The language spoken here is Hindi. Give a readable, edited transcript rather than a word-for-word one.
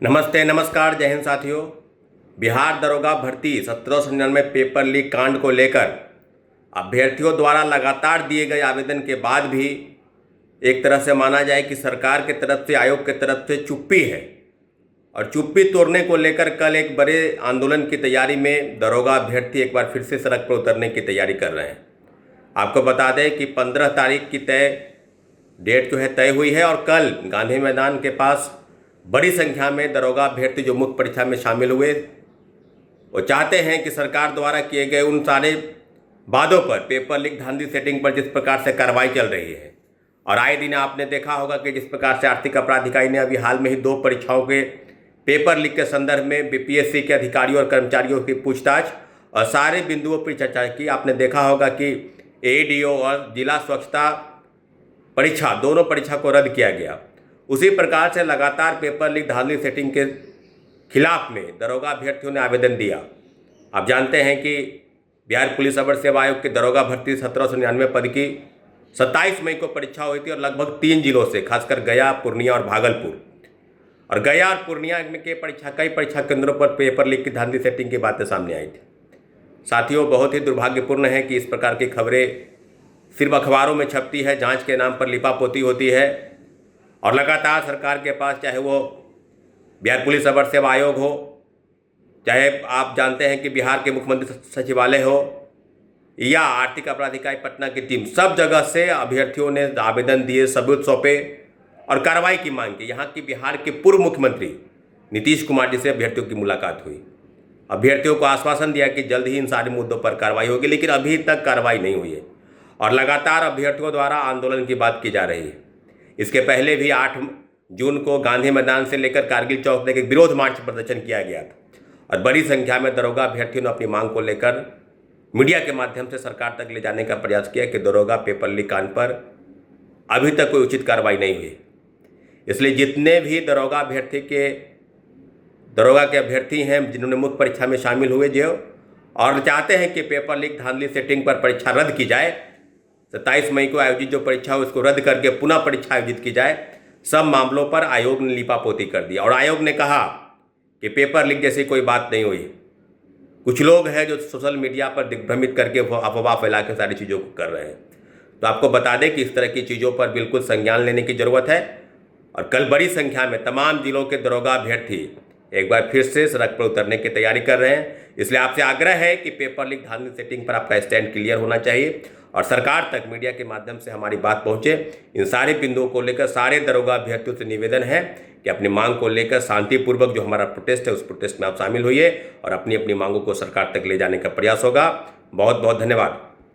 नमस्ते नमस्कार, जय हिंद साथियों। बिहार दरोगा भर्ती 1799 पेपर लीक कांड को लेकर अभ्यर्थियों द्वारा लगातार दिए गए आवेदन के बाद भी एक तरह से माना जाए कि सरकार के तरफ से, आयोग के तरफ से चुप्पी है। और चुप्पी तोड़ने को लेकर कल एक बड़े आंदोलन की तैयारी में दरोगा अभ्यर्थी एक बार फिर से सड़क पर उतरने की तैयारी कर रहे हैं। आपको बता दें कि 15 तारीख की डेट तय हुई है और कल गांधी मैदान के पास बड़ी संख्या में दरोगा अभ्यर्थी जो मुख्य परीक्षा में शामिल हुए, वो चाहते हैं कि सरकार द्वारा किए गए उन सारे वादों पर, पेपर लीक धांधली सेटिंग पर जिस प्रकार से कार्रवाई चल रही है। और आए दिन आपने देखा होगा कि जिस प्रकार से आर्थिक अपराध इकाई ने अभी हाल में ही 2 परीक्षाओं के पेपर लीक के संदर्भ में बीपीएससी के अधिकारियों और कर्मचारियों की पूछताछ और सारे बिंदुओं पर चर्चा की। आपने देखा होगा कि एडीओ और जिला स्वच्छता परीक्षा, दोनों परीक्षा को रद्द किया गया। उसी प्रकार से लगातार पेपर लीक धांधली सेटिंग के खिलाफ में दरोगा अभ्यर्थियों ने आवेदन दिया। आप जानते हैं कि बिहार पुलिस अवर सेवा आयोग की दरोगा भर्ती 1799 पद की 27 मई को परीक्षा हुई थी और लगभग 3 जिलों से, खासकर गया, पूर्णिया और भागलपुर, और गया और पूर्णिया के कई परीक्षा केंद्रों पर पेपर लीक की धांधली सेटिंग की बातें सामने आई थी। साथियों, बहुत ही दुर्भाग्यपूर्ण है कि इस प्रकार की खबरें सिर्फ अखबारों में छपती है, जांच के नाम पर लिपापोती होती है और लगातार सरकार के पास, चाहे वो बिहार पुलिस अवर सेवा आयोग हो, चाहे आप जानते हैं कि बिहार के मुख्यमंत्री सचिवालय हो या आर्थिक अपराध इकाई पटना की टीम, सब जगह से अभ्यर्थियों ने आवेदन दिए, सबूत सौंपे और कार्रवाई की मांग की। यहाँ की बिहार के पूर्व मुख्यमंत्री नीतीश कुमार जी से अभ्यर्थियों की मुलाकात हुई। अभ्यर्थियों को आश्वासन दिया कि जल्द ही इन सारे मुद्दों पर कार्रवाई होगी, लेकिन अभी तक कार्रवाई नहीं हुई है और लगातार अभ्यर्थियों द्वारा आंदोलन की बात की जा रही है। इसके पहले भी 8 जून को गांधी मैदान से लेकर कारगिल चौक तक एक विरोध मार्च प्रदर्शन किया गया था और बड़ी संख्या में दरोगा अभ्यर्थियों ने अपनी मांग को लेकर मीडिया के माध्यम से सरकार तक ले जाने का प्रयास किया कि दरोगा पेपर लीक कांड पर अभी तक कोई उचित कार्रवाई नहीं हुई। इसलिए जितने भी दरोगा के अभ्यर्थी हैं जिन्होंने मुख्य परीक्षा में शामिल हुए जो और चाहते हैं कि पेपर लीक धांधली सेटिंग पर परीक्षा रद्द की जाए, 27 मई को आयोजित जो परीक्षा है उसको रद्द करके पुनः परीक्षा आयोजित की जाए, सब मामलों पर आयोग ने लिपापोती कर दिया। और आयोग ने कहा कि पेपर लीक जैसी कोई बात नहीं हुई। कुछ लोग हैं जो सोशल मीडिया पर दिग्भ्रमित करके अफवाह फैला के सारी चीज़ों को कर रहे हैं। तो आपको बता दें कि इस तरह की चीज़ों पर बिल्कुल संज्ञान लेने की ज़रूरत है और कल बड़ी संख्या में तमाम जिलों के दरोगा अभ्यर्थी एक बार फिर से सड़क पर उतरने की तैयारी कर रहे हैं। इसलिए आपसे आग्रह है कि पेपर लीक धांधली सेटिंग पर आपका स्टैंड क्लियर होना चाहिए और सरकार तक मीडिया के माध्यम से हमारी बात पहुंचे। इन सारे बिंदुओं को लेकर सारे दरोगा अभ्यर्थियों से निवेदन है कि अपनी मांग को लेकर शांतिपूर्वक जो हमारा प्रोटेस्ट है उस प्रोटेस्ट में आप शामिल होइए और अपनी अपनी मांगों को सरकार तक ले जाने का प्रयास होगा। बहुत बहुत धन्यवाद।